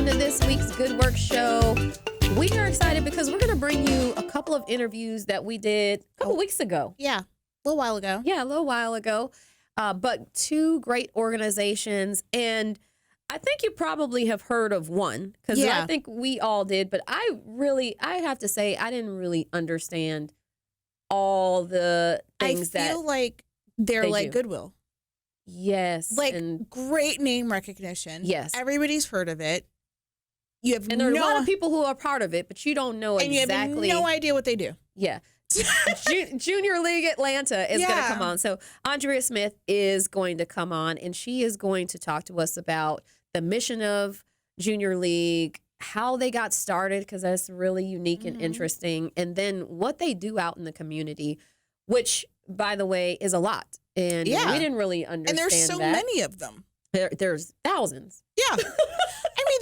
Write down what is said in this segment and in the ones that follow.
to this week's Good Work Show. We are excited because we're going to bring you a couple of interviews that we did a couple weeks ago. Yeah, a little while ago. Yeah, a little while ago. But two great organizations. And I think you probably have heard of one because I think we all did. But I have to say, I didn't really understand all the things that I feel like they're they like do. Goodwill. Yes. Like and great name recognition. Yes. Everybody's heard of it. You have there are a lot of people who are part of it, but you don't know and exactly. you have no idea what they do. Yeah. Junior League Atlanta is going to come on. So Andrea Smith is going to come on, and she is going to talk to us about the mission of Junior League, how they got started, because that's really unique and interesting, and then what they do out in the community, which, by the way, is a lot. And we didn't really understand that. And there's so many of them. There's thousands. Yeah. I mean,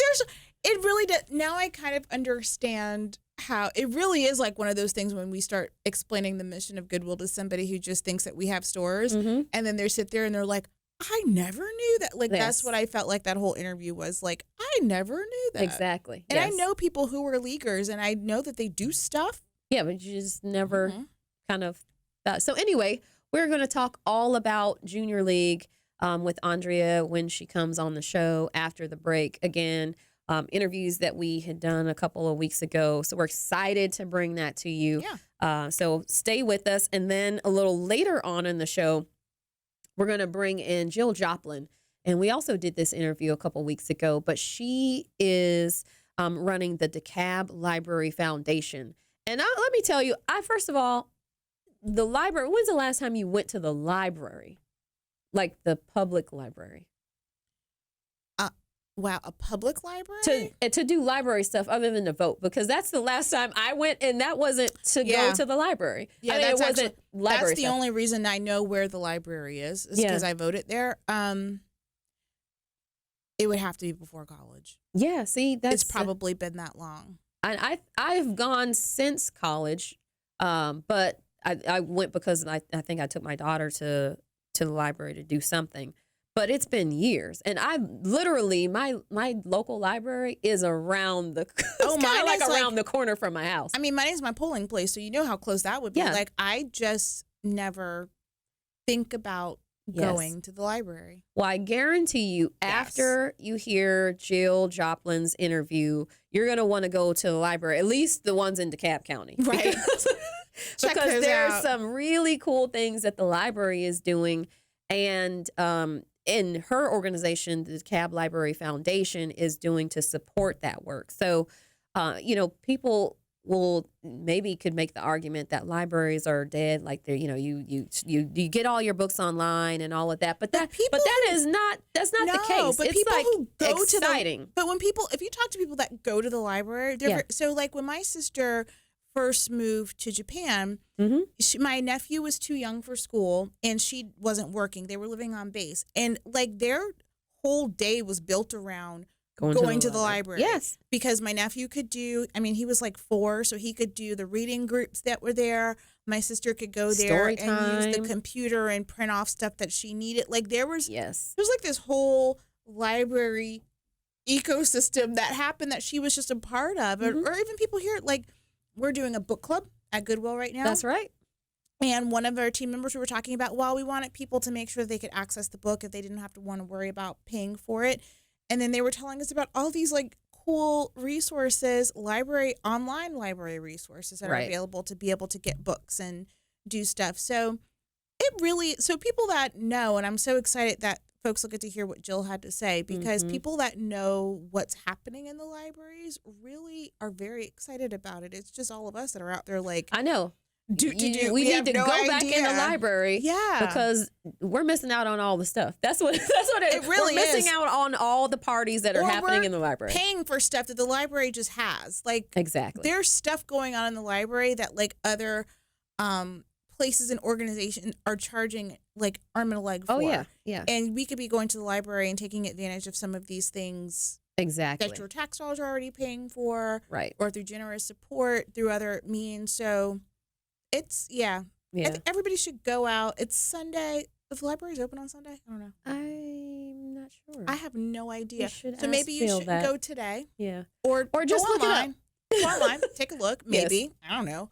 it really does. Now I kind of understand how it really is like one of those things when we start explaining the mission of Goodwill to somebody who just thinks that we have stores, and then they sit there and they're like, I never knew that. Like, that's what I felt like that whole interview was like, I never knew that. Exactly. And I know people who are leaguers, and I know that they do stuff. Yeah, but you just never kind of thought. So anyway, we're going to talk all about Junior League with Andrea when she comes on the show after the break. Again, interviews that we had done a couple of weeks ago. So we're excited to bring that to you. Yeah. So stay with us. And then a little later on in the show, we're going to bring in Jill Joplin. And we also did this interview a couple weeks ago, but she is running the DeKalb Library Foundation. And let me tell you, first of all, the library, when's the last time you went to the library? Like the public library? Wow, a public library? To do library stuff other than to vote, because that's the last time I went, and that wasn't to go to the library. Yeah, it wasn't library That's the stuff. only reason I know where the library is because I voted there. It would have to be before college. Yeah, see, it's probably been that long. And I've gone since college, but I went because I think I took my daughter to the library to do something. But it's been years, and I literally my local library is around the around the corner from my house. I mean, mine is my polling place, so you know how close that would be. Yeah. Like, I just never think about going to the library. Well, I guarantee you, after you hear Jill Joplin's interview, you're going to want to go to the library, at least the ones in DeKalb County, right? Because there's some really cool things that the library is doing, and in her organization, the DeKalb Library Foundation is doing to support that work. So, people could make the argument that libraries are dead, like they're, you get all your books online and all of that. But that's not the case. But it's people who go exciting. If you talk to people that go to the library, so like when my sister first moved to Japan, my nephew was too young for school and she wasn't working. They were living on base, and like their whole day was built around going to the library. Yes, because my nephew could do. I mean, he was like 4, so he could do the reading groups that were there. My sister could go there and use the computer and print off stuff that she needed. Like there was like this whole library ecosystem that happened that she was just a part of, or even people here like. We're doing a book club at Goodwill right now. That's right. And one of our team members we were talking about, we wanted people to make sure they could access the book if they didn't have to want to worry about paying for it. And then they were telling us about all these like cool resources, online library resources that are available to be able to get books and do stuff. So people that know, and I'm so excited that folks will get to hear what Jill had to say, because people that know what's happening in the libraries really are very excited about it. It's just all of us that are out there like, I know. We need to go back in the library, because we're missing out on all the stuff. That's what it really is. We're missing out on all the parties that are happening in the library. Paying for stuff that the library just has. Like exactly, there's stuff going on in the library that like other places and organizations are charging like arm and a leg for. Oh yeah. And we could be going to the library and taking advantage of some of these things. Exactly. That your tax dollars are already paying for. Right. Or through generous support, through other means. So it's, I think everybody should go out. It's Sunday. If the library's open on Sunday, I don't know. I'm not sure. I have no idea. should So maybe ask you Phil should that. go today, Yeah. or just go look it up. online. Go online, take a look. Yes. Maybe I don't know.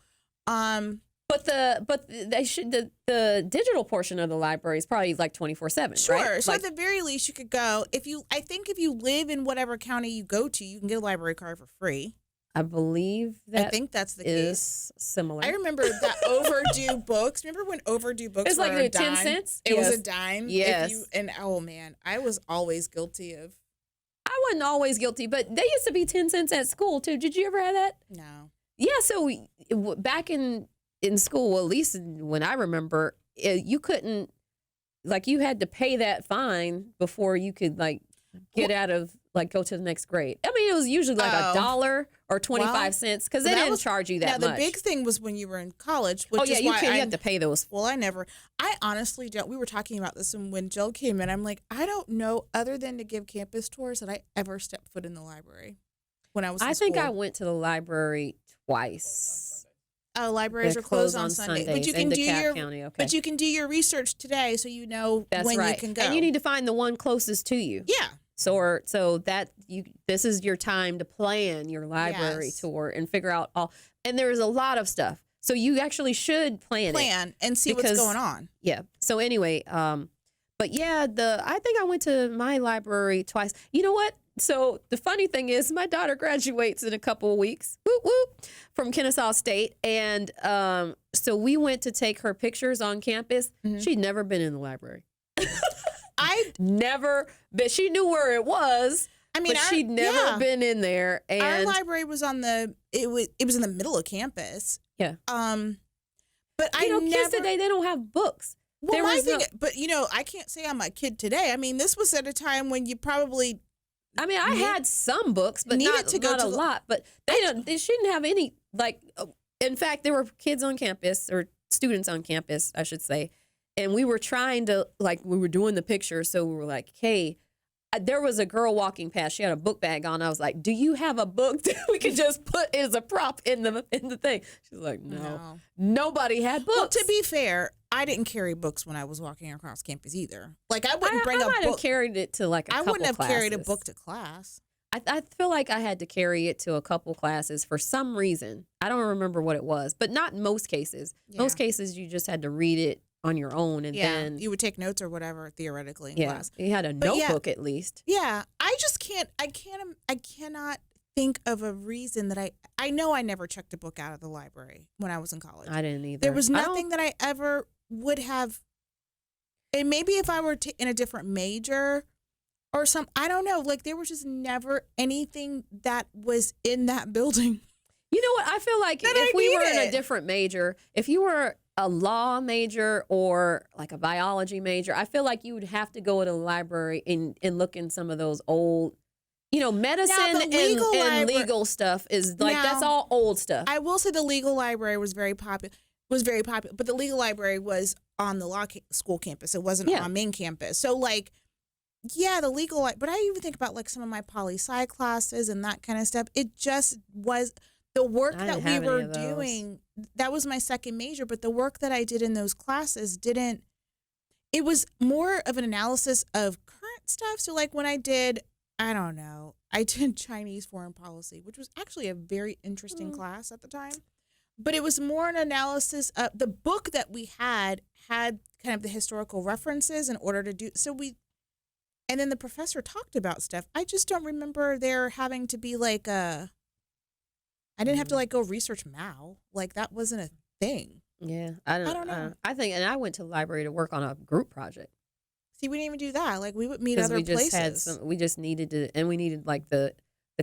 But they should the digital portion of the library is probably like 24/7. Sure. Right? So Like, at the very least, you could go. I think if you live in whatever county you go to, you can get a library card for free. I believe I that think that's the case. is similar. I remember that overdue books. Remember when overdue books It's were like a 10 dime? cents? It was Yes. a dime. Yes. And oh man, I was always guilty of I wasn't always guilty, but they used to be 10 cents at school too. Did you ever have that? no. Yeah. So back in school, at least when I remember, you couldn't, like, you had to pay that fine before you could like get out of, like, go to the next grade. I mean, it was usually like $1 or 25 cents because they that didn't was- charge you that Now much. the big thing was when you were in college. Which Oh yeah, is you why can. You have to pay those. Well, I honestly don't. We were talking about this when Jill came in. I'm like, I don't know, other than to give campus tours, that I ever stepped foot in the library when I was in I think I school. went to the library twice. Oh, libraries They're are closed on Sunday. But you in can do DeKalb County. Okay. But you can do your research today, so you know That's when right. you can go. And you need to find the one closest to you. yeah. So that this is your time to plan your library Yes. tour and figure out all. And there's a lot of stuff. So you actually should plan it. And see what's Because- going on. Yeah. So anyway, but yeah, I think I went to my library twice. You know what? So the funny thing is, my daughter graduates in a couple of weeks, whoop, whoop, from Kennesaw State, and so we went to take her pictures on campus. Mm-hmm. She'd never been in the librry. I Never, but she knew where it was. mean, but she'd never been in there. Our And library was on it was in the middle of campus. yeah, But I kids never. today, they don't have books. Well, There my was thing, no- but I can't say I'm a kid today. I mean, this was at a time when you probably I mean, I had some books, but needed not, to go not to a the- lot. But they shouldn't have any, like, in fact, there were kids on campus, or students on campus, I should say. And we were trying to, like, we were doing the picture. So we were like, hey, there was a girl walking past. She had a book bag on. I was like, do you have a book that we could just put as a prop in the thing? She's like, no. Nobody had books. Well, to be fair, I didn't carry books when I was walking across campus either. Like I wouldn't bring I a might have book. carried it to like a I couple wouldn't have carried a classes. book to class. I feel like I had to carry it to a couple classes for some reason. I don't remember what it was, but not in most cases. Yeah. Most cases, you just had to read it on your own, and then you would take notes or whatever theoretically in yeah, class. you had a But yeah. notebook at least. Yeah, I just can't. I cannot think of a reason that I know I never checked a book out of the library when I was in college. I didn't either. There was I don't- nothing that I ever would have. And maybe if I were in a different major or some, I don't know. Like there was just never anything that was in that building. You know what? I feel like That if I we were in needed. a different major, if you were a law major or like a biology major, I feel like you would have to go to the library and look in some of those old, medicine the legal and libra- legal stuff is like, Now, that's all old stuff. I will say the legal library was very popular. But the legal library was on the law school campus. It wasn't Yeah. on main campus. So like, yeah, the legal. But I even think about like some of my poli-sci classes and that kind of stuff. It just was the work I that didn't we have any were of those. doing. That was my second major, but the work that I did in those classes didn't. It was more of an analysis of current stuff. So like when I did, I don't know, I did Chinese foreign policy, which was actually a very interesting class at the time. But it was more an analysis of the book that we had kind of the historical references in order to do so and then the professor talked about stuff. I just don't remember there having to be like I didn't have to like go research Mao. Like that wasn't a thing. Yeah, I don't know. I think, and I went to the library to work on a group project See, we didn't even do that. Like we would meet because other we just places. had we just needed to, and we needed like the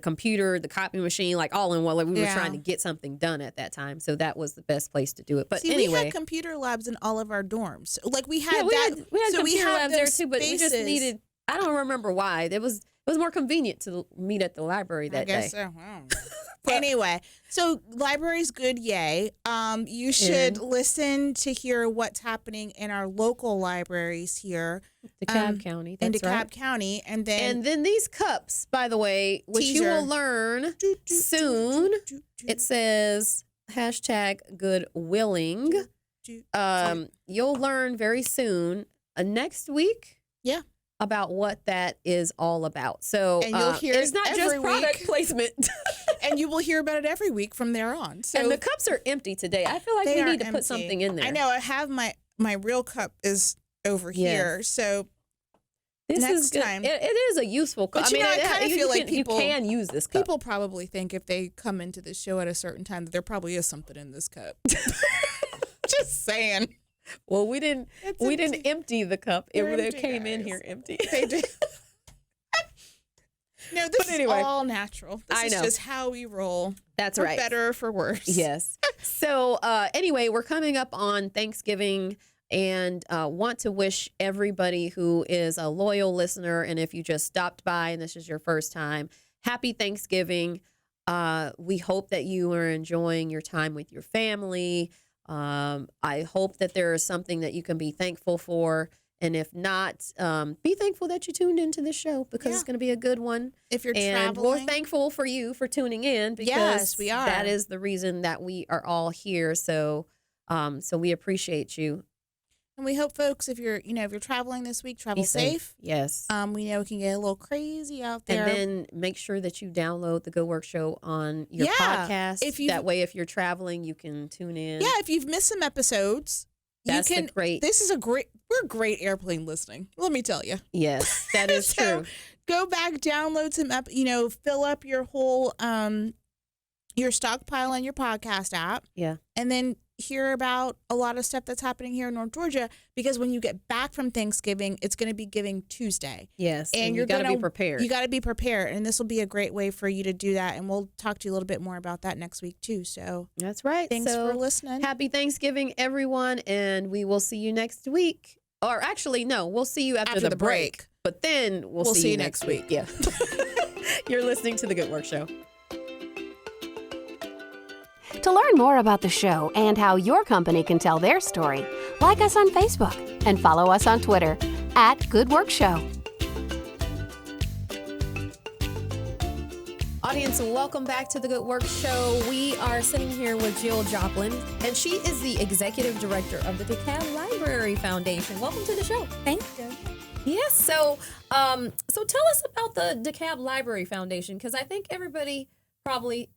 computer, the copy machine, like all in one. Like we were Yeah. trying to get something done at that time, so that was the best place to do it. But See, we anyway, had computer labs in all of our dorms. Like we had yeah, that. we had so computer had labs there those too, but we just spaces. needed. I don't remember why. It was more convenient to meet at the library that I guess day. so. I don't know. Anyway, so library's good, yay. You should listen to hear what's happening in our local libraries here DeKalb County, in that's DeKalb right. County, and then And then these cups, by the way, which you Teaser. will learn soon. It says #GoodWilling. You'll learn very soon next week. Yeah. About what that is all about. So And you'll hear it's it not every just product week. placement. And you will hear about it every week from there on. So And the cups are empty today. I feel like they we are need to empty. put something in there. I know. I have my real cup is over here. So this next is good. time. It is a useful cup. But I kind of feel like you people can use this cup. People probably think if they come into the show at a certain time that there probably is something in this cup. Just saying. Well, we didn't empty the cup. It came guys. in here empty. They did. No, this But anyway, is all natural. This is just how we roll. That's for right. better or for worse. Yes. So anyway, we're coming up on Thanksgiving and want to wish everybody who is a loyal listener, and if you just stopped by and this is your first time, happy Thanksgiving. We hope that you are enjoying your time with your family. I hope that there is something that you can be thankful for. And if not, be thankful that you tuned into this show because it's going to be a good one. If you're and traveling. we're thankful for you for tuning in because Yes, we are. That is the reason that we are all here. So we appreciate you. And we hope, folks, if you're traveling this week, travel Be safe. Yes. We know it can get a little crazy out there. And then make sure that you download the Good Work Show on your podcast. That way, if you're traveling, you can tune in. Yeah, if you've missed some episodes, That's you can. great. We're great airplane listening. Let me tell you. Yes, that is So, true. Go back, download some fill up your whole your stockpile on your podcast app. Yeah. And then hear about a lot of stuff that's happening here in North Georgia because when you get back from Thanksgiving, it's going to be Giving Tuesday. Yes. And you got to be prepared. You got to be prepared. And this will be a great way for you to do that. And we'll talk to you a little bit more about that next week, too. So that's right. Thanks for listening. Happy Thanksgiving, everyone. And we will see you next week. Or actually, no, we'll see you after the break. But then we'll see you next week. Yeah. You're listening to The Good Work Show. To learn more about the show and how your company can tell their story, like us on Facebook and follow us on Twitter @GoodWorkShow. Audience, welcome back to The Good Work Show. We are sitting here with Jill Joplin, and she is the executive director of the DeKalb Library Foundation. Welcome to the show. Thank you. Yes, so tell us about the DeKalb Library Foundation, because I think everybody probably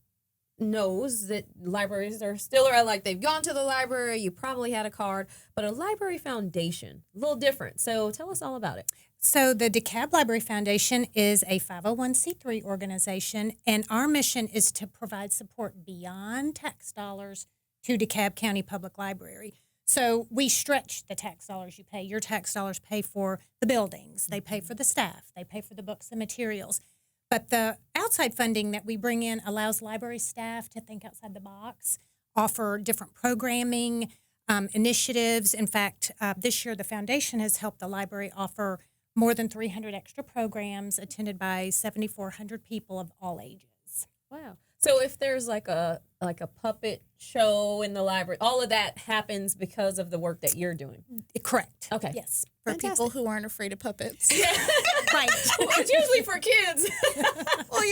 knows that libraries are still around, like they've gone to the library, you probably had a card, but a library foundation, a little different. So tell us all about it. So the DeKalb Library Foundation is a 501c3 organization, and our mission is to provide support beyond tax dollars to DeKalb County Public Library. So we stretch the tax dollars you pay. Your tax dollars pay for the buildings, they pay for the staff, they pay for the books and materials. But the outside funding that we bring in allows library staff to think outside the box, offer different programming, initiatives. In fact, this year the foundation has helped the library offer more than 300 extra programs attended by 7,400 people of all ages. Wow. So if there's like a puppet show in the library, all of that happens because of the work that you're doing. Correct. Okay. Yes. For Fantastic. people who aren't afraid of puppets. Right. It's usually for kids. Well,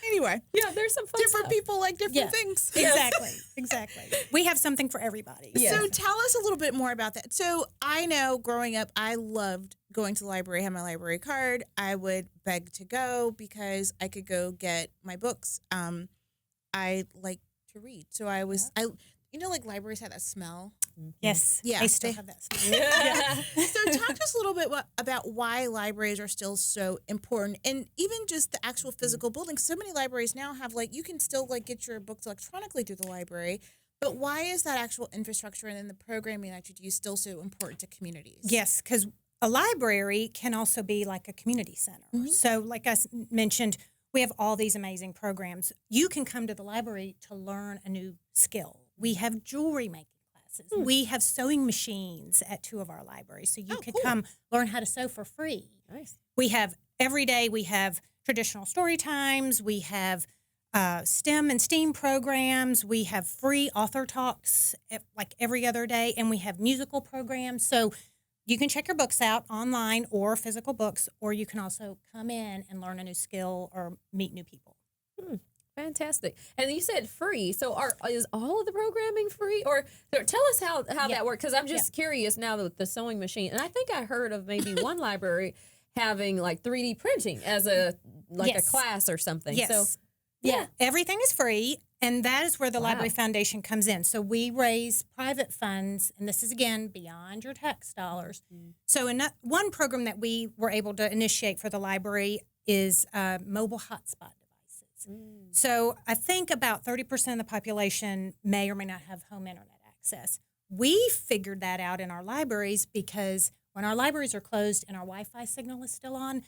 anyway. Yeah, there's some fun Different stuff. people like different Yeah. things. Exactly. We have something for everybody. Yes. So tell us a little bit more about that. So I know growing up, I loved going to the library, had my library card. I would beg to go because I could go get my books. I like to read. So like libraries have that smell. Yes. Yeah, They still they- have that smell. So talk to us a little bit about why libraries are still so important, and even just the actual physical building. So many libraries now have you can still get your books electronically through the library, but why is that actual infrastructure and then the programming that you do still so important to communities? Yes, because a library can also be like a community center. Mm-hmm. So like I mentioned, we have all these amazing programs. You can come to the library to learn a new skill. We have jewelry making classes. We have sewing machines at 2 of our libraries. So you could come learn how to sew for free. Nice. We have every day, we have traditional story times. We have STEM and STEAM programs. We have free author talks every other day. And we have musical programs. So you can check your books out online or physical books, or you can also come in and learn a new skill or meet new people. Fantastic. And you said free. So is all of the programming free? Or tell us how that works, because I'm just curious now with the sewing machine. And I think I heard of maybe one library having like 3D printing as a class or something. Yes. So yeah, everything is free. And that is where the Wow. Library Foundation comes in. So we raise private funds, and this is, again, beyond your tax dollars. So one program that we were able to initiate for the library is mobile hotspot devices. So I think about 30% of the population may or may not have home internet access. We figured that out in our libraries because when our libraries are closed and our Wi-Fi signal is still on,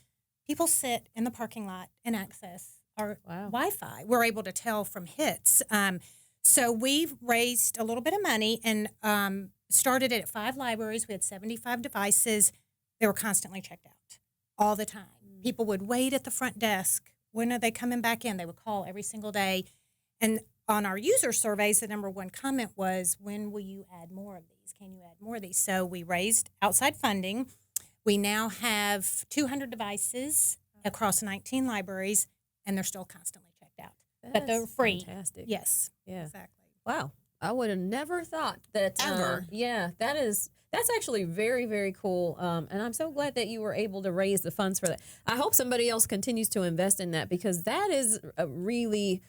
people sit in the parking lot and access our Wi-Fi. We're able to tell from hits. So we've raised a little bit of money and started it at 5 libraries. We had 75 devices. They were constantly checked out all the time. People would wait at the front desk. When are they coming back in? They would call every single day. And on our user surveys, the number one comment was, when will you add more of these? Can you add more of these? So we raised outside funding. We now have 200 devices across 19 libraries, and they're still constantly checked out. But they're free. Fantastic. Yes. Yeah. Exactly. Wow. I would have never thought that. Ever. That's actually very, very cool. And I'm so glad that you were able to raise the funds for that. I hope somebody else continues to invest in that, because that is a really,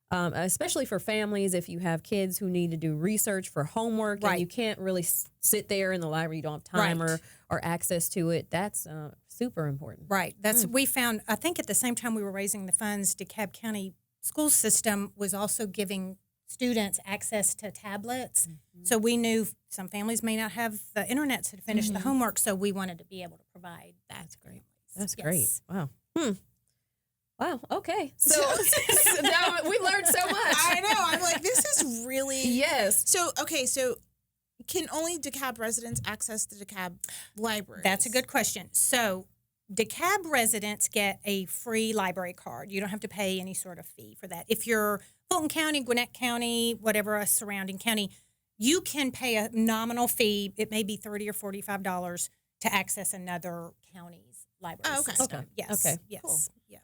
especially for families, if you have kids who need to do research for homework and you can't really sit there in the library, you don't have time or access to it. That's super important. Right. That's we found. I think at the same time we were raising the funds, DeKalb County school system was also giving students access to tablets. So we knew some families may not have the internet to finish the homework, so we wanted to be able to provide that. That's great. Families. That's great. Wow. Wow. Okay. So now we learned so much. I know. I'm like, this is really Yes. So can only DeKalb residents access the DeKalb library? That's a good question. So DeKalb residents get a free library card. You don't have to pay any sort of fee for that. If you're Fulton County, Gwinnett County, whatever a surrounding county, you can pay a nominal fee. It may be $30 or $45 to access another county's library system. Okay. Yes. Okay. Yes. Cool. Yeah.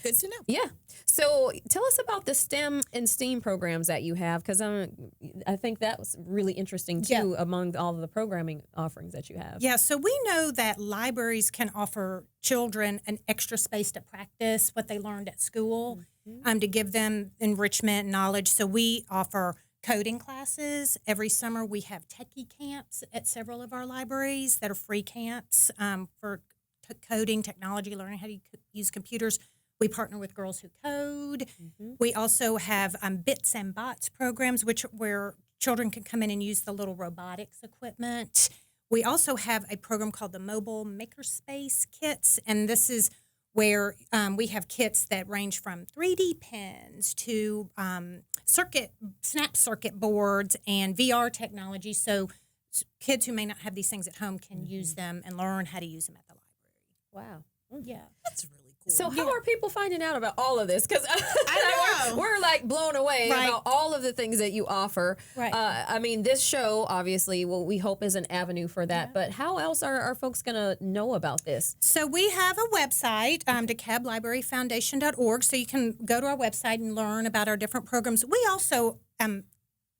Good to know. Yeah. So tell us about the STEM and STEAM programs that you have, because I think that was really interesting too among all of the programming offerings that you have. Yeah, so we know that libraries can offer children an extra space to practice what they learned at school, to give them enrichment and knowledge. So we offer coding classes. Every summer we have techie camps at several of our libraries that are free camps for coding, technology, learning how to use computers. We partner with Girls Who Code. We also have Bits and Bots programs, where children can come in and use the little robotics equipment. We also have a program called the Mobile Makerspace Kits, and this is where we have kits that range from 3D pens to snap circuit boards and VR technology, so kids who may not have these things at home can use them and learn how to use them at the library. Wow. Yeah. That's really cool. So how are people finding out about all of this? Because I know. we're like blown away about all of the things that you offer. Right. I mean, this show, obviously, we hope is an avenue for that. But how else are folks going to know about this? So we have a website, DeKalbLibraryFoundation.org, so you can go to our website and learn about our different programs. We also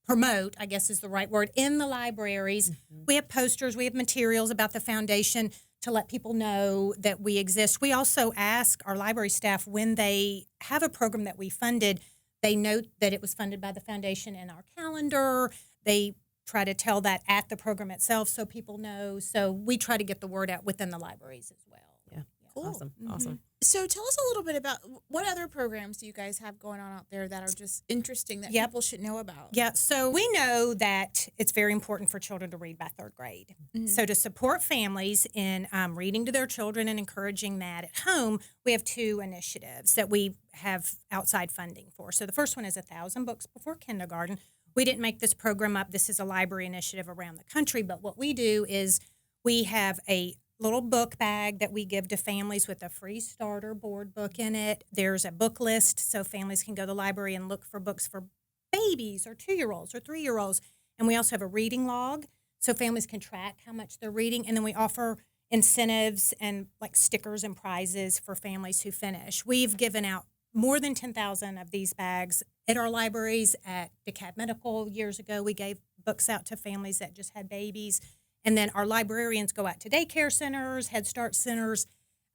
promote, I guess is the right word, in the libraries. We have posters, we have materials about the foundation to let people know that we exist. We also ask our library staff, when they have a program that we funded, they note that it was funded by the foundation in our calendar. They try to tell that at the program itself so people know. So we try to get the word out within the libraries as well. Yeah. Cool. Awesome. Awesome. So tell us a little bit about what other programs do you guys have going on out there that are just interesting that people should know about? Yeah, so we know that it's very important for children to read by 3rd grade. So to support families in reading to their children and encouraging that at home, we have 2 initiatives that we have outside funding for. So the first one is 1,000 books before kindergarten. We didn't make this program up. This is a library initiative around the country, but what we do is we have a little book bag that we give to families with a free starter board book in it. There's a book list so families can go to the library and look for books for babies or 2-year-olds or 3-year-olds. And we also have a reading log so families can track how much they're reading. And then we offer incentives and like stickers and prizes for families who finish. We've given out more than 10,000 of these bags at our libraries. At DeKalb Medical years ago, we gave books out to families that just had babies. And then our librarians go out to daycare centers, Head Start centers,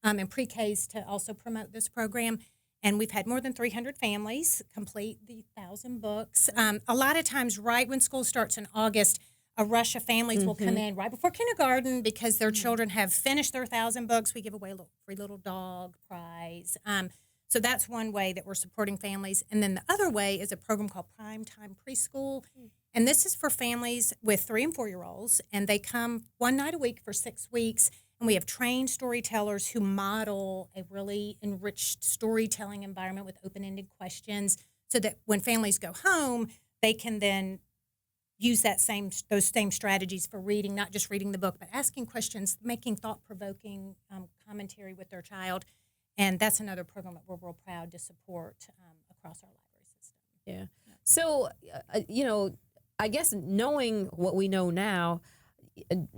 and pre-Ks to also promote this program. And we've had more than 300 families complete the 1,000 books. A lot of times, right when school starts in August, a rush of families will come in right before kindergarten because their children have finished their 1,000 books. We give away a free little dog prize. So that's one way that we're supporting families. And then the other way is a program called Prime Time Preschool. And this is for families with 3 and 4-year-olds. And they come one night a week for 6 weeks. And we have trained storytellers who model a really enriched storytelling environment with open-ended questions so that when families go home, they can then use those same strategies for reading, not just reading the book, but asking questions, making thought-provoking commentary with their child. And that's another program that we're real proud to support across our library system. Yeah. So, I guess knowing what we know now,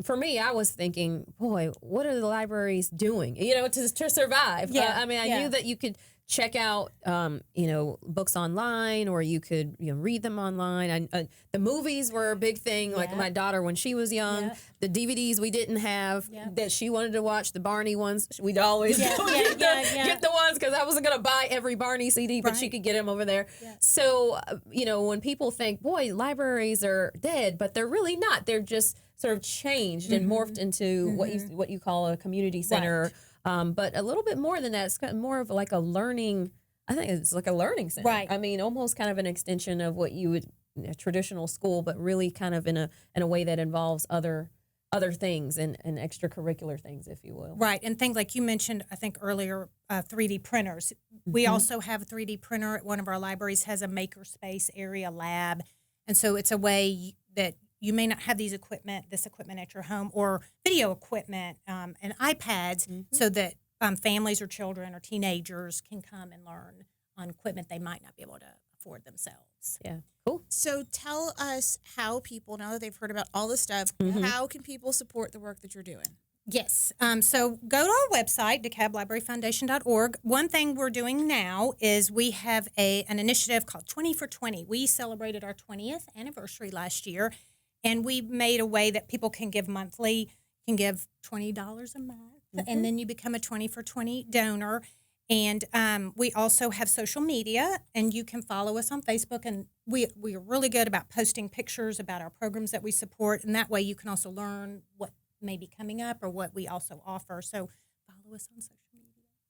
for me, I was thinking, boy, what are the libraries doing, to survive? Yeah. I knew that you could check out, books online, or you could read them online. The movies were a big thing. Yeah. Like my daughter, when she was young, the DVDs we didn't have that she wanted to watch, the Barney ones, we'd always get the ones because I wasn't going to buy every Barney CD, but she could get them over there. Yeah. So, when people think, boy, libraries are dead, but they're really not. They're just sort of changed and morphed into what you call a community center. Right. But a little bit more than that. It's kind of more of like a learning. I think it's like a learning center. Right. I mean, almost kind of an extension of what you would a traditional school, but really kind of in a way that involves other things and extracurricular things, if you will. Right. And things like you mentioned, I think earlier, 3D printers. We also have a 3D printer at one of our libraries, has a makerspace area lab, and so it's a way that you may not have this equipment at your home, or video equipment and iPads, so that families or children or teenagers can come and learn on equipment they might not be able to afford themselves. Yeah, cool. So tell us how people, now that they've heard about all this stuff, how can people support the work that you're doing? Yes. So go to our website, DeKalbLibraryFoundation.org. One thing we're doing now is we have an initiative called 20 for 20. We celebrated our 20th anniversary last year, and we made a way that people can give monthly, can give $20 a month, and then you become a 20 for 20 donor. And we also have social media, and you can follow us on Facebook. And we are really good about posting pictures about our programs that we support, and that way you can also learn what may be coming up or what we also offer. So follow us on social media.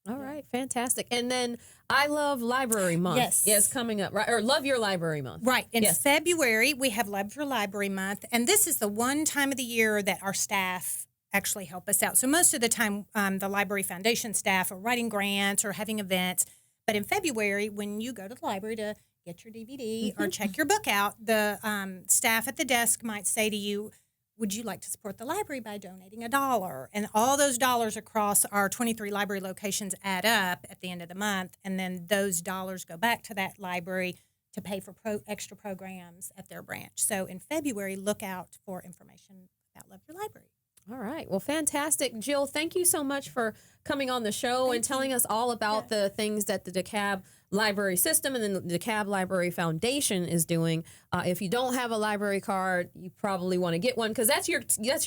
All right, fantastic. And then I Love Library Month. Yes, coming up, right? Or Love Your Library Month. Right. In February, we have Love Your Library Month, and this is the one time of the year that our staff actually help us out. So most of the time, the Library Foundation staff are writing grants or having events. But in February, when you go to the library to get your DVD or check your book out, the staff at the desk might say to you, would you like to support the library by donating $1? And all those dollars across our 23 library locations add up at the end of the month, and then those dollars go back to that library to pay for extra programs at their branch. So in February, look out for information about Love Your Library. All right. Well, fantastic. Jill, thank you so much for coming on the show and telling us all about the things that the DeKalb Library System and then the DeKalb Library Foundation is doing. If you don't have a library card, you probably want to get one because that's your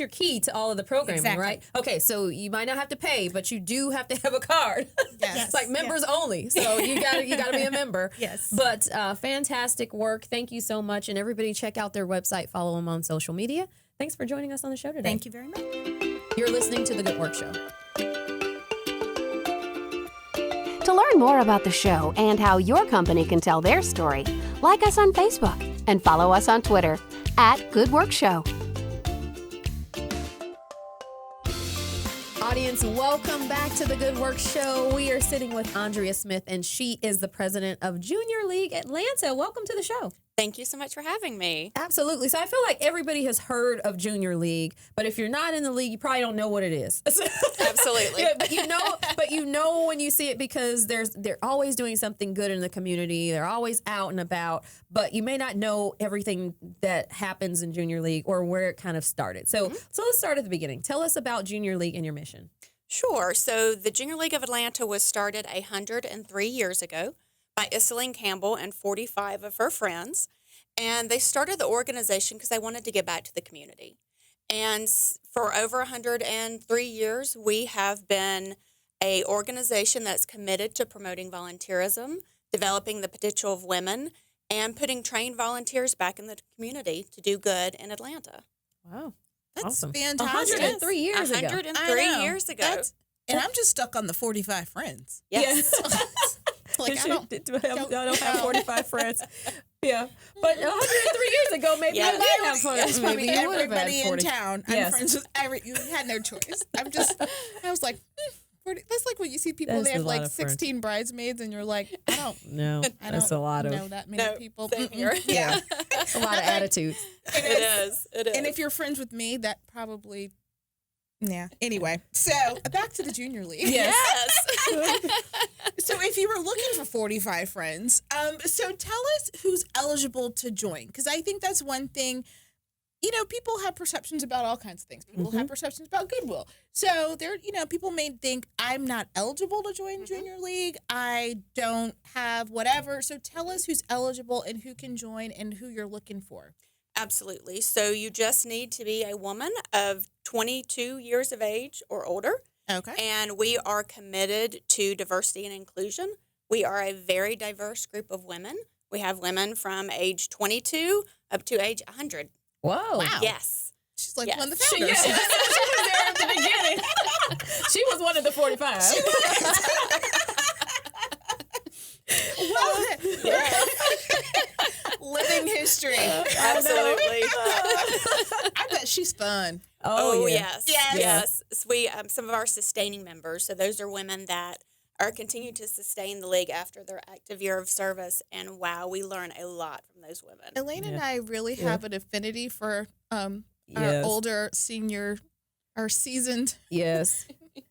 key to all of the programming, right? Okay, so you might not have to pay, but you do have to have a card. Yes. It's like members only, so you got to be a member. Yes. But fantastic work. Thank you so much, and everybody check out their website. Follow them on social media. Thanks for joining us on the show today. Thank you very much. You're listening to The Good Work Show. To learn more about the show and how your company can tell their story, like us on Facebook and follow us on Twitter @GoodWorkShow. Audience, welcome back to The Good Work Show. We are sitting with Andrea Smith, and she is the president of Junior League Atlanta. Welcome to the show. Thank you so much for having me. Absolutely. So I feel like everybody has heard of Junior League, but if you're not in the league, you probably don't know what it is. Absolutely. But you know when you see it because they're always doing something good in the community. They're always out and about, but you may not know everything that happens in Junior League or where it kind of started. So let's start at the beginning. Tell us about Junior League and your mission. Sure. So the Junior League of Atlanta was started 103 years ago by Iselene Campbell and 45 of her friends. And they started the organization because they wanted to give back to the community. And for over 103 years, we have been a organization that's committed to promoting volunteerism, developing the potential of women, and putting trained volunteers back in the community to do good in Atlanta. Wow. That's Awesome. fantastic. 103 years ago. 103 I know. years ago. And I'm just stuck on the 45 friends. Yes. Like, I don't have 45 friends. Yeah. But 103 years ago, maybe Yeah. you did have fun. Yes, Maybe probably you would have had everybody in 40. town. Yes. I'm friends with you had no choice. I was like, 40. That's like when you see people, That's they a have lot like of friends. 16 bridesmaids, and you're like, I No, don't that's a lot of know that many No, people. same here. Yeah. a lot of attitudes. It is. It is. And if you're friends with me, that probably, yeah. Anyway, so back to the junior league. Yes. So if you were looking for 45 friends, so tell us who's eligible to join, because I think that's one thing. You know, people have perceptions about all kinds of things. People have perceptions about Goodwill. So people may think I'm not eligible to join Junior League. I don't have whatever. So tell us who's eligible and who can join and who you're looking for. Absolutely. So you just need to be a woman of 22 years of age or older. Okay. And we are committed to diversity and inclusion. We are a very diverse group of women. We have women from age 22 up to age 100. Whoa. Wow. Yes. She's like Yes. one of the She, founders. she was there at the beginning. She was one of the 45. Living history. Absolutely. I bet she's fun. Oh, yeah. yes. Yes. Yes. So we some of our sustaining members. So those are women that are continue to sustain the league after their active year of service. And wow, we learn a lot from those women. Elaine and Yeah. I really have an affinity for our Yes. older senior, our seasoned Yes.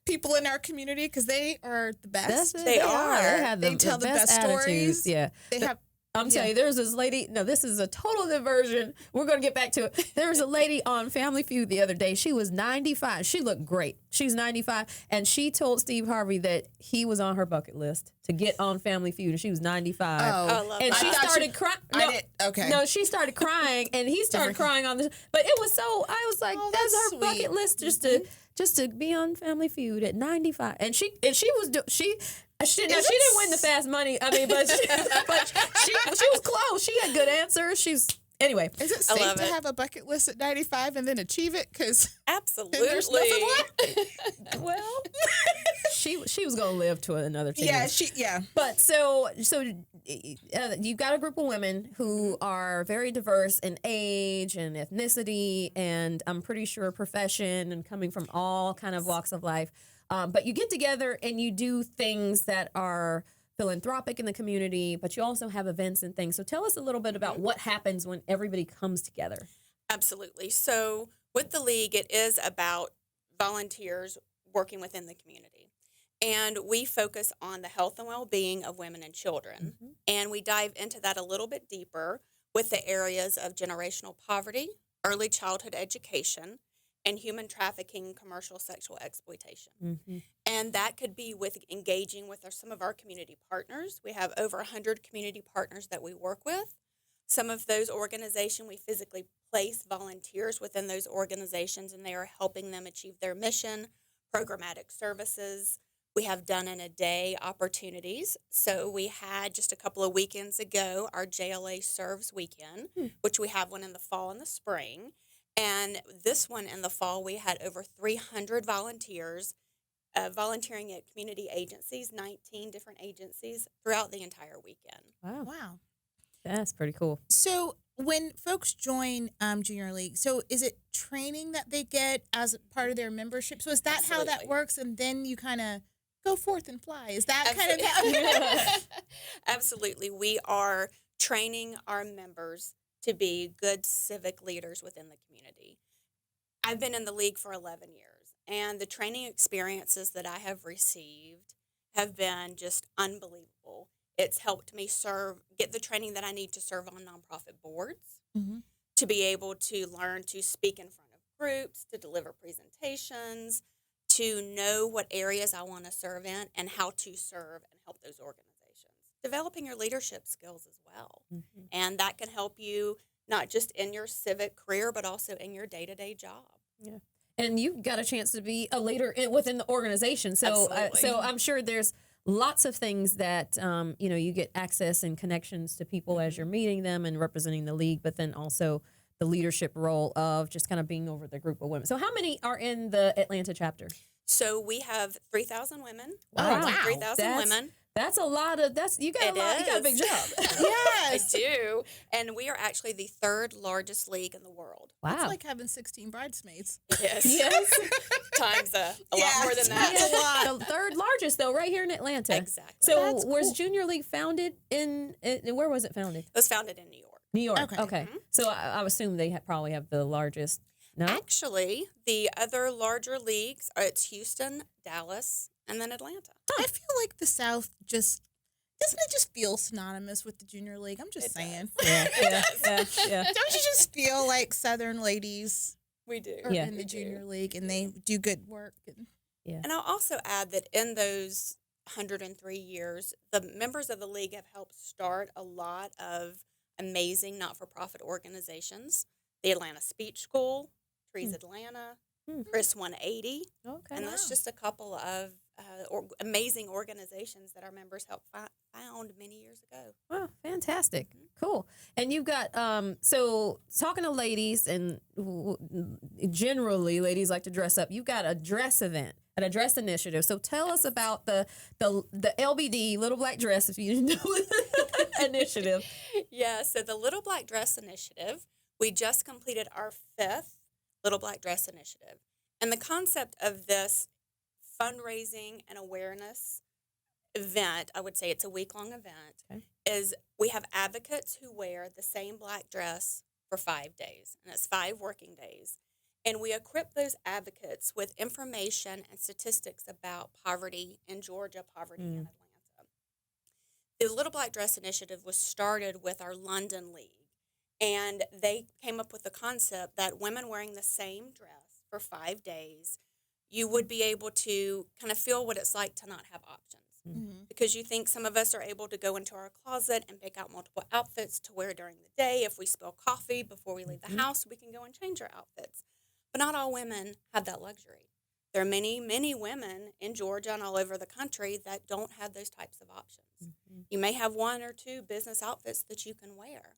people in our community, because they are the best. They are. They have They tell the best attitudes. stories. Yeah. They have I'm telling you, there's this lady. No, this is a total diversion. We're going to get back to it. There was a lady on Family Feud the other day. She was 95. She looked great. She's 95. And she told Steve Harvey that he was on her bucket list to get on Family Feud. And she was 95. Oh, I love And that. she I thought started you- crying. I did. Okay. No, she started crying, and he started crying on this. But it was so. I was like, Oh, that's that's her bucket sweet. list just to be on Family Feud at 95. And she was she didn't win the fast money. I mean, but she was close. She had good answers. Anyway. Is it I safe love to it. have a bucket list at 95 and then achieve it? Because Absolutely. there's nothing left. Well, she was gonna live to another 10 years. Yeah. But so you've got a group of women who are very diverse in age and ethnicity, and I'm pretty sure profession, and coming from all kind of walks of life. But you get together and you do things that are philanthropic in the community, but you also have events and things. So tell us a little bit about what happens when everybody comes together. Absolutely. So with the league, it is about volunteers working within the community. And we focus on the health and well-being of women and children. And we dive into that a little bit deeper with the areas of generational poverty, early childhood education, and human trafficking, commercial sexual exploitation. And that could be with engaging with some of our community partners. We have over 100 community partners that we work with. Some of those organizations, we physically place volunteers within those organizations, and they are helping them achieve their mission, programmatic services. We have done in a day opportunities. So we had just a couple of weekends ago our JLA Serves weekend, which we have one in the fall and the spring. And this one in the fall, we had over 300 volunteers volunteering at community agencies, 19 different agencies throughout the entire weekend. Wow. That's pretty cool. So when folks join Junior League, so is it training that they get as part of their membership? So is that how that Absolutely. works? And then you kind of go forth and fly. Is that kind of how? Absolutely. We are training our members to be good civic leaders within the community. I've been in the league for 11 years, and the training experiences that I have received have been just unbelievable. It's helped me get the training that I need to serve on nonprofit boards, to be able to learn to speak in front of groups, to deliver presentations, to know what areas I want to serve in and how to serve and help those organizations. developing your leadership skills as well. Mm-hmm. And that can help you not just in your civic career, but also in your day-to-day job. Yeah. And you got a chance to be a leader within the organization. So, Absolutely. I'm sure there's lots of things that, you get access and connections to people as you're meeting them and representing the league, but then also the leadership role of just kind of being over the group of women. So how many are in the Atlanta chapter? So we have 3,000 women. Wow. 3,000 women. That's a lot of, you got a big job. I do. And we are actually the third largest league in the world. Wow. It's like having 16 bridesmaids. Yes. Yes. Times a lot more than that. That's a lot. The third largest, though, right here in Atlanta. Exactly. So That's was cool. Junior League founded where was it founded? It was founded in New York. New York. Okay. Okay. So I assume they probably have the largest. No? Actually, the other larger leagues are it's Houston, Dallas, and then Atlanta. I feel like the South doesn't it just feel synonymous with the Junior League? I'm just saying. Yeah. Don't you just feel like Southern ladies We do. are Yeah. in the Junior League and they do good work? And I'll also add that in those 103 years, the members of the league have helped start a lot of amazing not-for-profit organizations. The Atlanta Speech School, Trees Atlanta, Chris 180, Okay. and that's just a couple of amazing organizations that our members helped found many years ago. Wow, fantastic. Cool. And you've got, so talking to ladies, and generally ladies like to dress up, you've got a dress event, a dress initiative. So tell us about the LBD, Little Black Dress, if you know initiative. Yeah, so the Little Black Dress Initiative, we just completed our 5th Little Black Dress Initiative. And the concept of this fundraising and awareness event, I would say it's a week-long event, is we have advocates who wear the same black dress for 5 days, and it's 5 working days. And we equip those advocates with information and statistics about poverty in Georgia, poverty in Atlanta. The Little Black Dress Initiative was started with our London League, and they came up with the concept that women wearing the same dress for 5 days, you would be able to kind of feel what it's like to not have options. Mm-hmm. Because you think some of us are able to go into our closet and pick out multiple outfits to wear during the day. If we spill coffee before we leave the house, we can go and change our outfits. But not all women have that luxury. There are many, many women in Georgia and all over the country that don't have those types of options. Mm-hmm. You may have 1 or 2 business outfits that you can wear.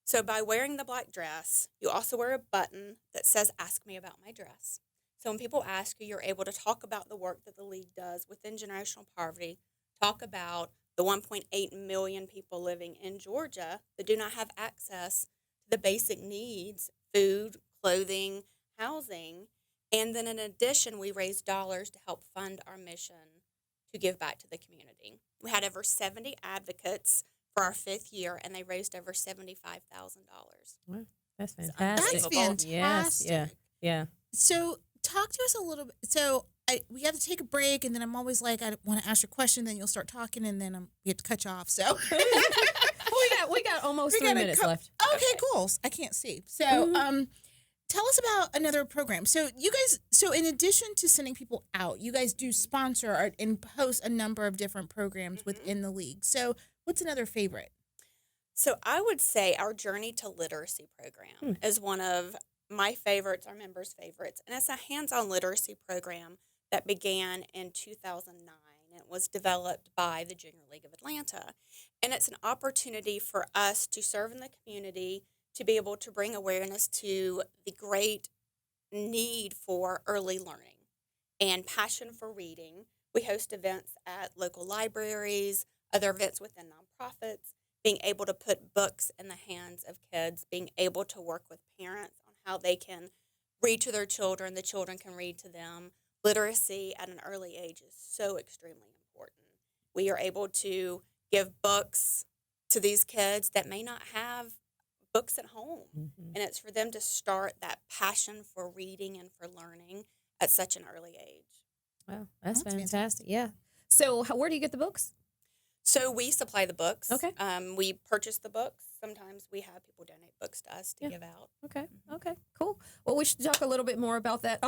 So by wearing the black dress, you also wear a button that says, "Ask me about my dress." So when people ask you, you're able to talk about the work that the league does within generational poverty, talk about the 1.8 million people living in Georgia that do not have access to the basic needs, food, clothing, housing. And then in addition, we raise dollars to help fund our mission to give back to the community. We had over 70 advocates for our 5th year, and they raised over $75,000. Wow, that's It's fantastic. That's unbelievable. fantastic. Yes, yeah. So talk to us a little bit. So we have to take a break, and then I'm always like, I want to ask you a question, then you'll start talking, and then we have to cut you off. So we got almost We 3 gotta minutes co- left. okay, cool. I can't see. So tell us about another program. So you guys, in addition to sending people out, you guys do sponsor and host a number of different programs within the league. So what's another favorite? So I would say our Journey to Literacy program is one of my favorites, our members' favorites. And it's a hands-on literacy program that began in 2009. It was developed by the Junior League of Atlanta. And it's an opportunity for us to serve in the community, to be able to bring awareness to the great need for early learning and passion for reading. We host events at local libraries, other events within nonprofits, being able to put books in the hands of kids, being able to work with parents on how they can read to their children, the children can read to them. Literacy at an early age is so extremely important. We are able to give books to these kids that may not have books at home. And it's for them to start that passion for reading and for learning at such an early age. Wow, that's That's fantastic. Yeah. So where do you get the books? So we supply the books. Okay. We purchase the books. Sometimes we have people donate books to us to give out. Okay. Okay. Cool. Well, we should talk a little bit more about that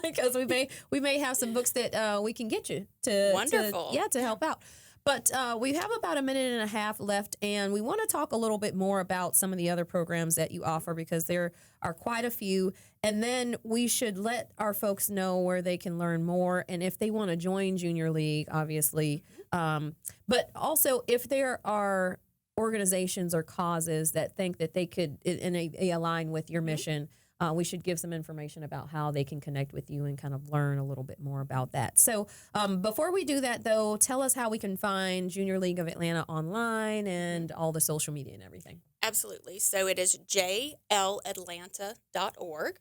because we may have some books that we can get you to Wonderful. to help out. But we have about a minute and a half left, and we want to talk a little bit more about some of the other programs that you offer because there are quite a few. And then we should let our folks know where they can learn more and if they want to join Junior League, obviously. But also if there are organizations or causes that think that they could and they align with your mission, we should give some information about how they can connect with you and kind of learn a little bit more about that. So before we do that, though, tell us how we can find Junior League of Atlanta online and all the social media and everything. Absolutely. So it is jlatlanta.org,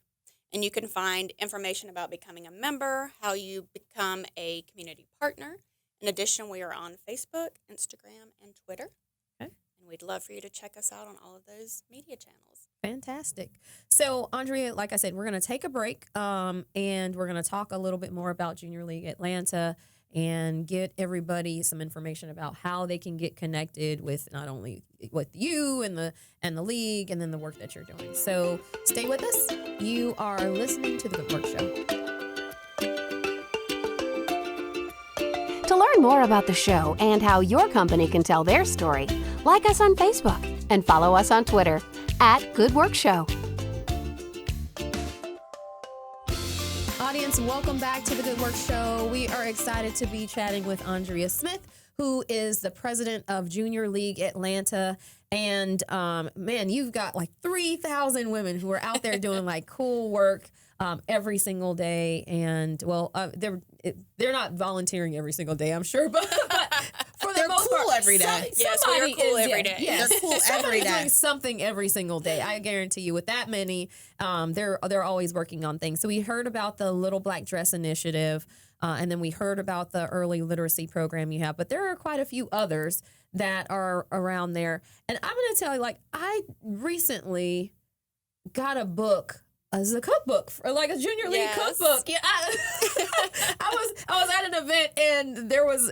and you can find information about becoming a member, how you become a community partner. In addition, we are on Facebook, Instagram, and Twitter. Okay. And we'd love for you to check us out on all of those media channels. Fantastic. So, Andrea, like I said, we're going to take a break and we're going to talk a little bit more about Junior League Atlanta and get everybody some information about how they can get connected with not only with you and the league and then the work that you're doing. So stay with us. You are listening to The Good Work Show. To learn more about the show and how your company can tell their story, like us on Facebook and follow us on Twitter @GoodWorkShow. Audience, welcome back to The Good Work Show. We are excited to be chatting with Andrea Smith, who is the president of Junior League Atlanta. And man, you've got like 3,000 women who are out there doing like cool work every single day. And well, they're not volunteering every single day, I'm sure, but for the They're most cool part, every day. Yes, we are cool every day. Yes. They're cool every Somebody's day. doing something every single day. I guarantee you, with that many, they're always working on things. So we heard about the Little Black Dress Initiative, and then we heard about the early literacy program you have. But there are quite a few others that are around there. And I'm going to tell you, like, I recently got a book as a cookbook, or like a Junior League Yes. cookbook. Yeah, I was at an event and there was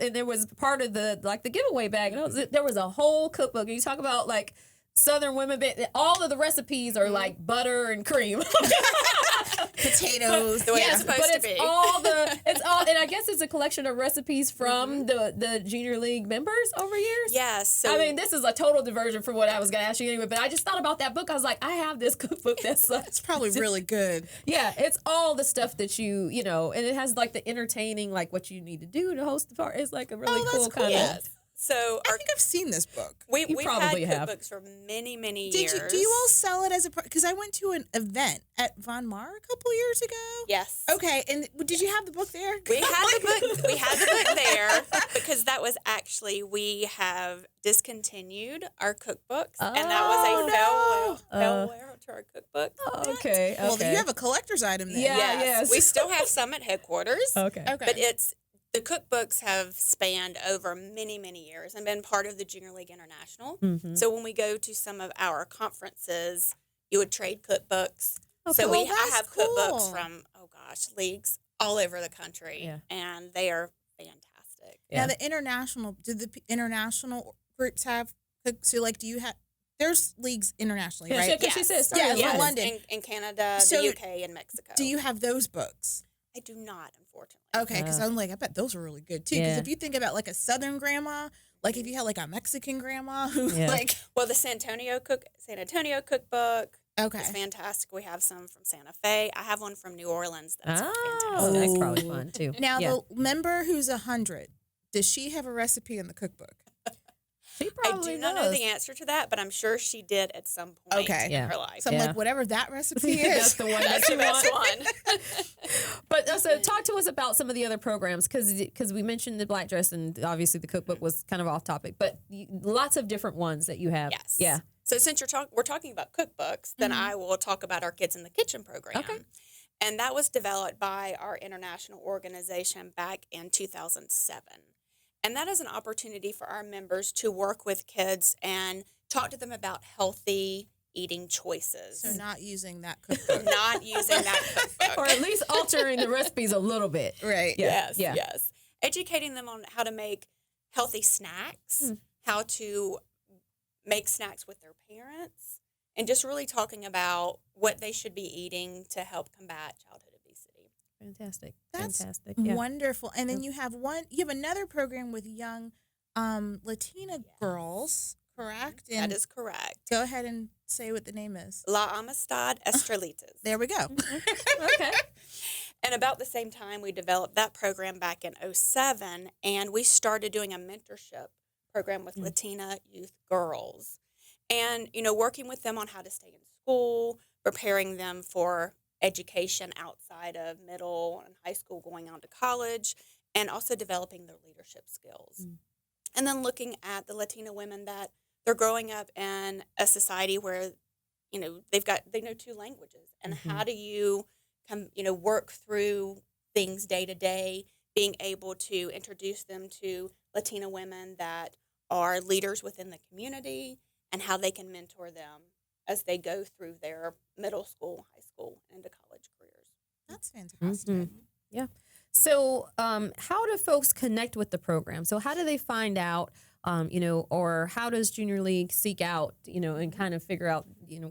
part of the giveaway bag, and there was a whole cookbook. And you talk about like Southern women, all of the recipes are like butter and cream. Potatoes. The way it's supposed but to it's be. it's all, and I guess it's a collection of recipes from the Junior League members over years. Yes. So I mean, this is a total diversion from what I was going to ask you anyway, but I just thought about that book. I was like, I have this cookbook that's It's probably really good. yeah, it's all the stuff that you know, and it has like the entertaining, like what you need to do to host the party. It's like a really that's cool kind cool. of. yes. So I think I've seen this book. we've probably had have. cookbooks for many, many Do years. you all sell it as a? Because I went to an event at Von Mar a couple years ago. Yes. Okay, and did you have the book there? We had the book. We had the book there because that was actually we have discontinued our cookbooks, and that was a failure to our cookbook. Okay. Well, then you have a collector's item then. Yeah. Yes, yes. we still have some at headquarters. Okay. Okay. But the cookbooks have spanned over many, many years and been part of the Junior League International. Mm-hmm. So when we go to some of our conferences, you would trade cookbooks. Okay. So Well, I that's have cool. cookbooks from leagues all over the country, Yeah. and they are fantastic. Yeah. Now the international. Did the international groups have cooks? So like, do you have? There's leagues internationally, Yeah, right? because she says Yeah, yeah, from London. in Canada, So the UK, and Mexico. Do you have those books? I do not, unfortunately. Okay, because I'm like, I bet those are really good too. Because Yeah. if you think about like a Southern grandma, like if you had like a Mexican grandma who Yeah. like, Well, the San Antonio cookbook okay, is fantastic. We have some from Santa Fe. I have one from New Orleans. That's Oh, fantastic. that's probably fun too. now yeah. the member who's 100, does she have a recipe in the cookbook? She I probably do not know does. the answer to that, but I'm sure she did at some point Okay. in Yeah. her life. So I'm Yeah. like, whatever that recipe That's is. the one that That's you the best want. one. But so talk to us about some of the other programs because we mentioned the black dress and obviously the cookbook was kind of off topic, but lots of different ones that you have. Yes. Yeah. So since we're talking about cookbooks, then I will talk about our Kids in the Kitchen program. Okay. And that was developed by our international organization back in 2007. And that is an opportunity for our members to work with kids and talk to them about healthy eating choices. So not using that cookbook. Not using that cookbook. Or at least altering the recipes a little bit. Right. Yeah. Yes. Educating them on how to make healthy snacks, how to make snacks with their parents, and just really talking about what they should be eating to help combat childhood obesity. Fantastic. That's Fantastic. Yeah. wonderful. And then you have another program with young Latina girls, correct? That is correct. Go ahead and say what the name is. La Amistad Estrelitas. There we go. Okay. And about the same time, we developed that program back in 2007, and we started doing a mentorship program with Latina youth girls. And, working with them on how to stay in school, preparing them for education outside of middle and high school, going on to college, and also developing their leadership skills. And then looking at the Latina women that they're growing up in a society where, they know 2 languages. And how do you work through things day to day, being able to introduce them to Latina women that are leaders within the community and how they can mentor them as they go through their middle school, high school, and into college careers. That's fantastic. Yeah. So how do folks connect with the program? So how do they find out, or how does Junior League seek out, and kind of figure out,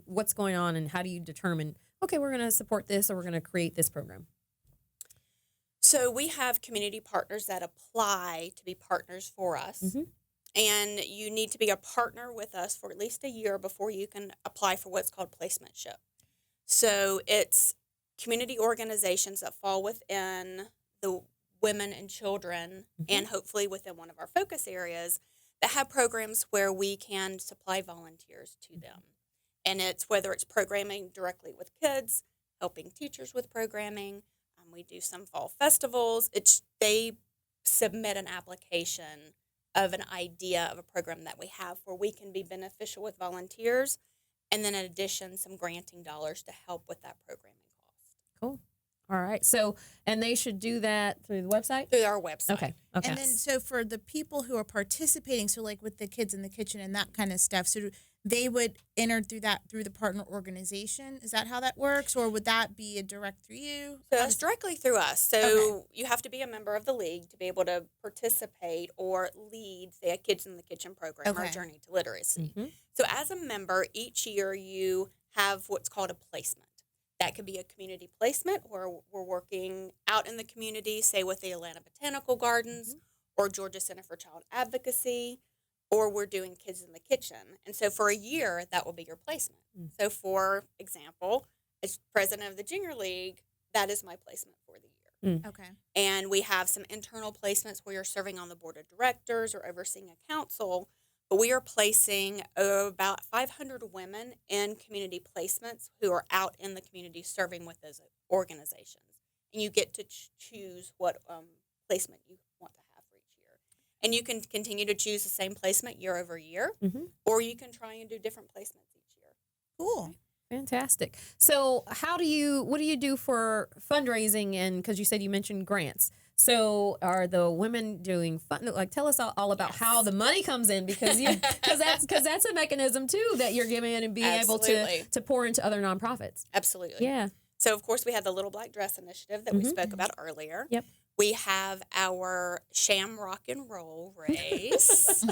what's going on, and how do you determine, okay, we're going to support this or we're going to create this program? So we have community partners that apply to be partners for us. And you need to be a partner with us for at least a year before you can apply for what's called placementship. So it's community organizations that fall within the women and children and hopefully within one of our focus areas that have programs where we can supply volunteers to them. And it's whether it's programming directly with kids, helping teachers with programming. We do some fall festivals. They submit an application of an idea of a program that we have where we can be beneficial with volunteers, and then in addition, some granting dollars to help with that programming cost. Cool. All right. So, and they should do that through the website? Through our website. Okay. And then, so for the people who are participating, so like with the kids in the kitchen and that kind of stuff, so they would enter through the partner organization. Is that how that works, or would that be a direct through you? So it's directly through us. So you have to be a member of the league to be able to participate or lead, say, a Kids in the Kitchen program or Journey to Literacy. So as a member, each year you have what's called a placement. That could be a community placement where we're working out in the community, say with the Atlanta Botanical Gardens or Georgia Center for Child Advocacy, or we're doing Kids in the Kitchen. And so for a year, that will be your placement. So for example, as president of the Junior League, that is my placement for the year. Okay. And we have some internal placements where you're serving on the board of directors or overseeing a council. But we are placing about 500 women in community placements who are out in the community serving with those organizations. And you get to choose what placement you want to have for each year. And you can continue to choose the same placement year over year, or you can try and do different placements each year. Cool. Fantastic. So what do you do for fundraising? And because you said you mentioned grants. So are the women doing fun? Like, tell us all about how the money comes in, because that's a mechanism too that you're giving and being able to pour into other nonprofits. Absolutely. Yeah. So of course we have the Little Black Dress Initiative that we spoke about earlier. Yep. We have our Sham Rock and Roll race,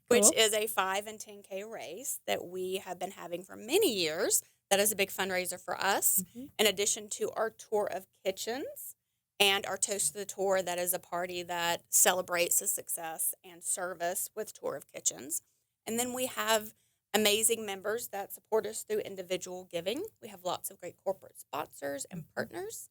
which is a 5 and 10K race that we have been having for many years. That is a big fundraiser for us. In addition to our Tour of Kitchens and our Toast to the Tour, that is a party that celebrates the success and service with Tour of Kitchens. And then we have amazing members that support us through individual giving. We have lots of great corporate sponsors and partners.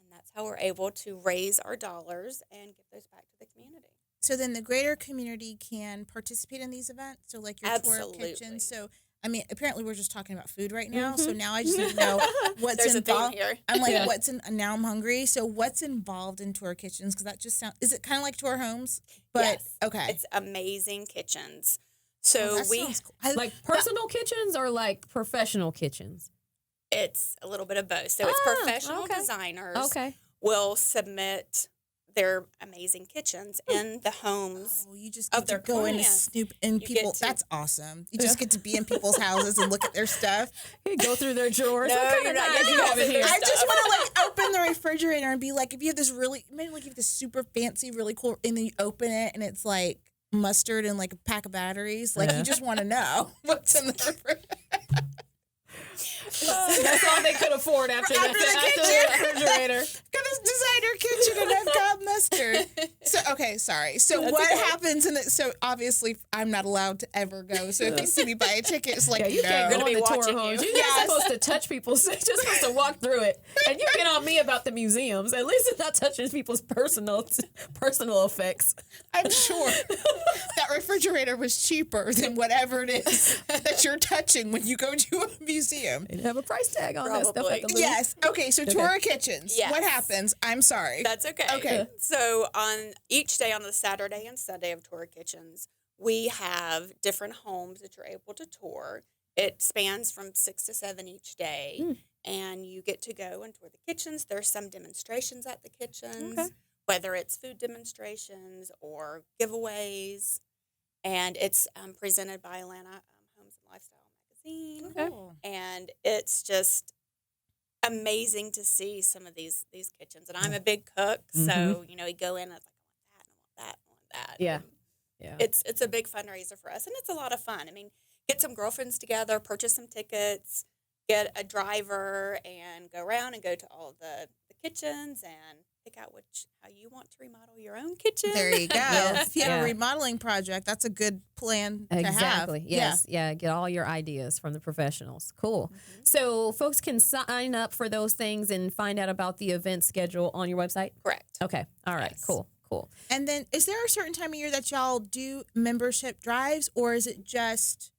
And that's how we're able to raise our dollars and give those back to the community. So then the greater community can participate in these events? So like your Tour of Kitchen. So, I mean, apparently we're just talking about food right now. So now I just need to know what's There's involved. A theme here. I'm like, now I'm hungry. So what's involved in Tour Kitchens? Because that just sounds, is it kind of like Tour Homes? But, yes. Okay. It's amazing kitchens. So cool. Like personal kitchens or like professional kitchens? It's a little bit of both. So it's professional designers will submit their amazing kitchens in the homes you just get to go in and snoop in people. That's awesome. You just get to be in people's houses and look at their stuff. You go through their drawers. No, what you're kind not of you have in here? I just want to like open the refrigerator and be like, if you have this really, maybe like you have this super fancy, really cool, and then you open it and it's like mustard and like a pack of batteries. Like you just want to know what's in the refrigerator. That's all they could afford after the refrigerator. Got this designer kitchen and I've got mustard. So okay, sorry. So what happens in it? So obviously, I'm not allowed to ever go. So if you see me buy a ticket, it's like Yeah, you can't go Gonna on be the tour watching homes. you. You're not supposed to touch people's. You're just supposed to walk through it. And you get on me about the museums. At least it's not touching people's personal effects. I'm sure that refrigerator was cheaper than whatever it is that you're touching when you go to a museum. They have a price tag on that stuff Probably. at the Louvre. Yes. Okay. So tour of kitchens. Yes. What happens? I'm sorry. That's okay. Okay. So on each day on the Saturday and Sunday of Tour Kitchens, we have different homes that you're able to tour. It spans from 6 to 7 each day, and you get to go and tour the kitchens. There's some demonstrations at the kitchens, whether it's food demonstrations or giveaways, and it's presented by Atlanta Homes and Lifestyle Magazine, and it's just amazing to see some of these kitchens. And I'm a big cook, so you go in and it's like, I want that, I want that. Yeah. And Yeah. it's a big fundraiser for us, and it's a lot of fun. I mean, get some girlfriends together, purchase some tickets, get a driver, and go around and go to all the kitchens and pick out how you want to remodel your own kitchen. There you go. Yes, If you have yeah. a remodeling project, that's a good plan to have. Exactly. Yes. Yeah. Get all your ideas from the professionals. Cool. So folks can sign up for those things and find out about the event schedule on your website? Correct. Okay. All right. Yes. Cool. And then is there a certain time of year that y'all do membership drives, or is it just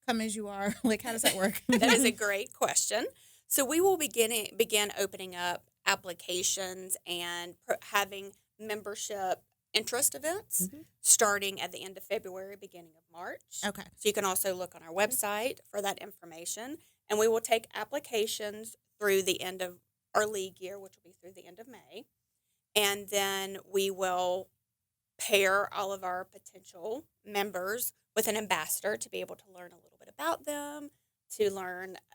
come as you are? Like, how does that work? That is a great question. So we will begin opening up applications and having membership interest events starting at the end of February, beginning of March. Okay. So you can also look on our website for that information. And we will take applications through the end of our league year, which will be through the end of May. And then we will pair all of our potential members with an ambassador to be able to learn a little bit about them,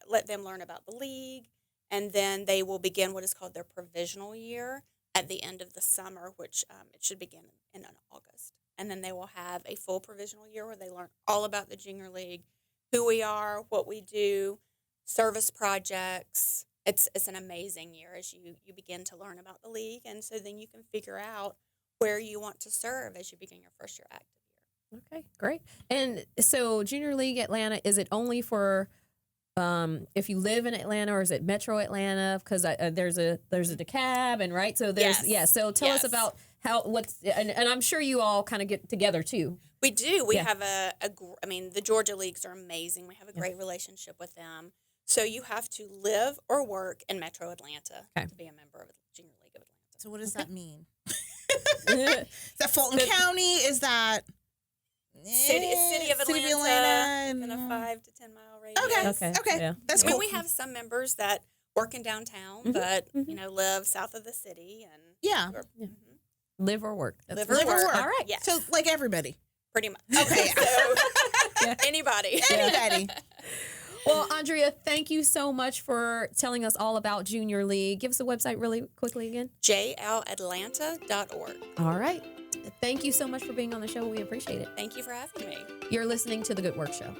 let them learn about the league. And then they will begin what is called their provisional year at the end of the summer, which it should begin in August. And then they will have a full provisional year where they learn all about the Junior League, who we are, what we do, service projects. It's an amazing year as you begin to learn about the league. And so then you can figure out where you want to serve as you begin your first year active year. Okay. Great. And so Junior League Atlanta, is it only for if you live in Atlanta, or is it Metro Atlanta? Because there's a DeKalb, and right. So there's So tell us about and I'm sure you all kind of get together too. We do. We have the Georgia leagues are amazing. We have a great relationship with them. So you have to live or work in Metro Atlanta to be a member of the Junior League of Atlanta. So what does that mean? Is that Fulton County? Is that City of Atlanta, in a 5 to 10 mile radius. Okay. Yeah. That's I mean, cool. we have some members that work in downtown, but live south of the city and Live or work. That's live or work. All right. Yes. So like everybody. Pretty much. Okay. So, anybody. Anybody. Well, Andrea, thank you so much for telling us all about Junior League. Give us the website really quickly again. jlatlanta.org. All right. Thank you so much for being on the show. We appreciate it. Thank you for having me. You're listening to The Good Work Show.